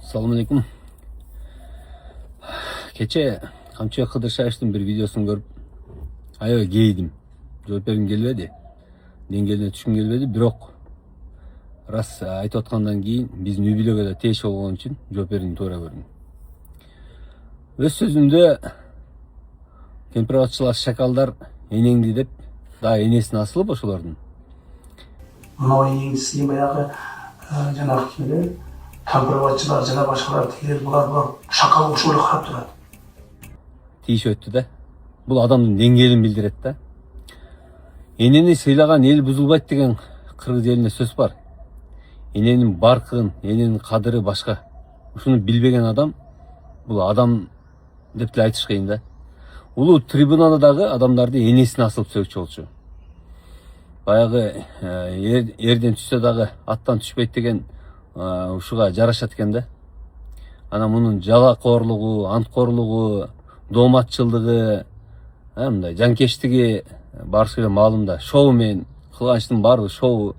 Assalamu alaikum. Keche Kamçıya Kıdırşaev'in bir videosunu görüp ayağa giydim. Жооп бергим келбеди. Деңгээлине түшкүм келбеди, бирок рас айтып аткандан кийин биздин үй бүлөгө да тийиш болгон үчүн жооп бергим туура көрдүм. Өз сөзүмдө кемпир-абадчылар, шакалдар энеңди деп дагы энесине асылып ошолордун. Мынау энеңдisi баягы жанагы кимдер кемпир-абадчылар жана башкалар тилер булар шакал ошол эле карап турат. Тийишип өттү да. Бул адамдын деңгээлин билдирет да. Энени сыйлаган эл бузулбайт деген кыргыз элинде сөз бар. Эненин баркын, эненин кадыры башка. Ушуну билбеген адам бул адам деп деле айтыш кыйын да. Улуу трибунада дагы адамдарды энесине асылып сөкчү болчу. Баягы эрден түшсө дагы аттан түшпөйт деген ушуга жарашат экен да. Ана мунун жалакоорлугу, анткорлугу, дооматчылдыгы, мындай жанкештиги барышыга маалым да. Шоумен кылганычтын баары шоу.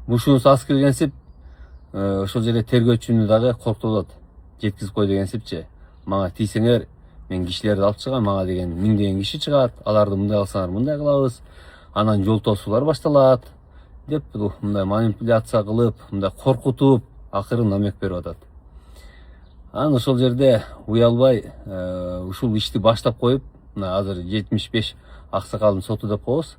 Ушунусу аз келгенсип ошол жерде тергөөчүнү дагы коркутуп атат. Жеткизип кой дегенсипчи. Мага тийсеңер мен кишилерди алып чыгам, мага деген миңдеген киши чыгат. Аларды мындай кылсаңар мындай кылабыз. Анан жол тосуулар башталат деп мындай манипуляция кылып, мындай коркутуп, акыры намек берип атат. Анан ошол жерде уялбай ушул ишти баштап коюп, мына азыр 75 аксакалдын соту деп коебуз.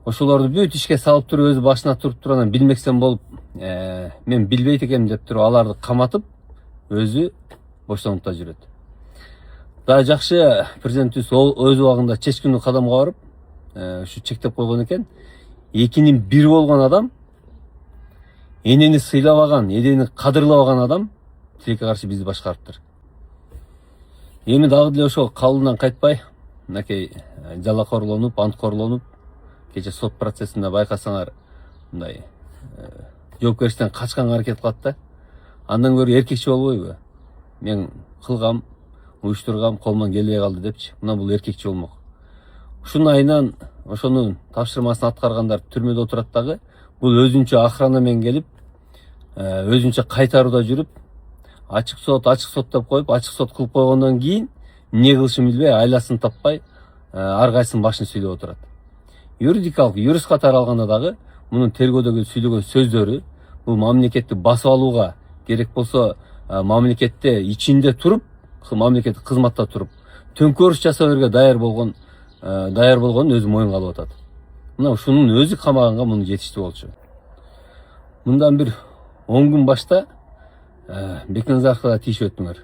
Ошолорду бүт ишке салып туруп, өзү башына туруп тургандан билмексен болуп, мен билбейт экенмин деп туруп аларды каматып, өзү боштондукта жүрөт. Дагы жакшы президентибиз өз убагында чечкиндүү кадамга барып, ушу чектеп койгон экен. 2-нин 1 болгон адам, энени сыйлабаган, энени кадырлабаган адам тилекке каршы бизди башкарыптыр. Эми дагы деле ошол калыбынан кайтпай, мынакей жалакоорлонуп, анткорлонуп, кече сот процессинде байкасаңар, мындай жоопкерчиликтен качканга аракет кылат да. Андан көрө эркекчи болбойбу? Мен кылгам, уюштургам, колуман келбей калды депчи. Мына бул эркекчи болмок. Ушунун айынан ошонун тапшырмасын аткаргандар түрмөдө отурат дагы. Бул өзүнчө охрана менен келип, өзүнчө кайтарууда жүрүп, ачык сот деп коюп, ачык сот кылып койгондон кийин эмне кылышын билбей, айласын таппай, ар кайсынын башын сүйлөп отурат. Юрист катары алганда дагы мунун тергөөдөгү сүйлөгөн сөздөрү бул мамлекетти басып алууга, керек болсо мамлекетте ичинде туруп, мамлекеттик кызматта туруп, төңкөрүш жасап берүүгө даяр болгонун өзү моюнга алып атат. Мына ушунун өзү камаганга муну жетиштүү болчу. Мындан бир 10 күн башта Бекназаровго тийишип өттүңөр.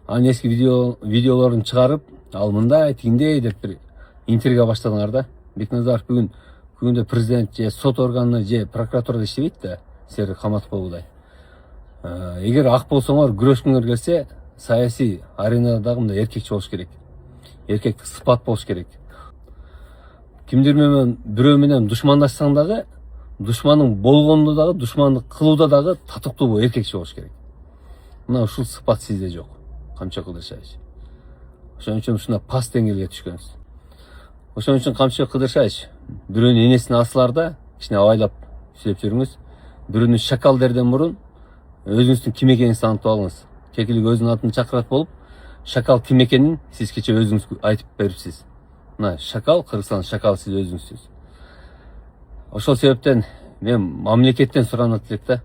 Анын эски видеолорун чыгарып, ал мындай тигиндей деп бир интрига баштадыңар да. Бекназаров бүгүндө президент же сот органы же прокуратурада иштебейт да, силерди каматып койгудай. Эгер ак болсоңор, күрөшкүңөр келсе, саясий аренада дагы мындай эркекчи болуш керек. Эркектик сыпат болуш керек. Кимдир менен бирөө менен душмандашсаң дагы, душманың болгондо дагы, душмандык кылууда дагы татыктуу эркекчи болуш керек. Мына ушул сыпат сизде жок, Камчы Кыдыршаевич. Ошон үчүн ушундай пас деңгээлге түшкөнсүз. Ошон үчүн Камчы Кыдыршаевич, бирөөнүн энесине асыларда кичине абайлап сүйлөп жүрүңүз. Бирөөнү шакал дерден мурун өзүңүздүн ким экениңизди аныктап алыңыз. Кекилик өзүнүн атын чакырат болуп, шакал ким экенин сиз кече өзүңүз айтып берипсиз. Мына шакал, Кыргызстан шакалы сиз өзүңүзсүз. Ошол себептен мен мамлекеттен суранат элек да.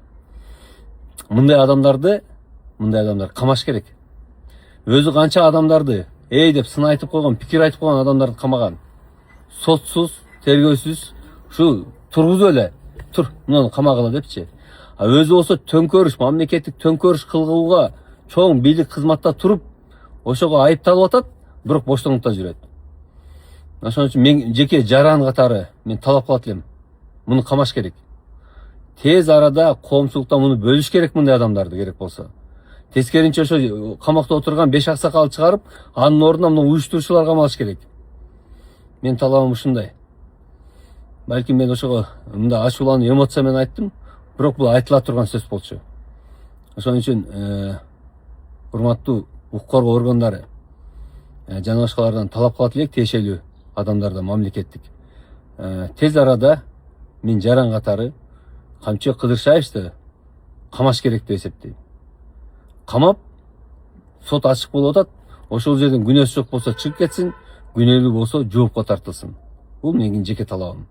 Мындай адамдар камаш керек. Өзү канча адамдарды деп сын айтып койгон, пикир айтып койгон адамдарды камаган. Сотсуз, тергөөсүз, ушу тургузуп эле, тур, муну камагыла депчи. Өзү болсо төңкөрүш, мамлекеттик төңкөрүш кылууга чоң бийлик кызматта туруп, ошого айыпталып атат, бирок боштондукта жүрөт. Ошон үчүн мен жеке жаран катары мен талап кылат элем. Муну камаш керек. Тез арада коомчулукта муну бөлүш керек, мындай адамдарды керек болсо. Тескеринче ошо камакта отурган 5 аксакал чыгарып, анын ордуна мына уюштуруучулар камалыш керек. Мен талабым ушундай. Балким мен ошого мындай ачууланып, эмоция менен айттым, бирок бул айтыла турган сөз болчу. Ошон үчүн урматтуу укук коргоо органдары жана башкалардан талап кылат элек, тиешелүү адамдардан мамлекеттик. Тез арада мен жаран катары Камчы Кыдыршаевди камаш керек деп эсептейм. Камап сот ачык болуп атат. Ошол жерден күнөөсү жок болсо чыгып кетсин, күнөөлүү болсо жоопко тартылсын. Бул менин жеке талабым.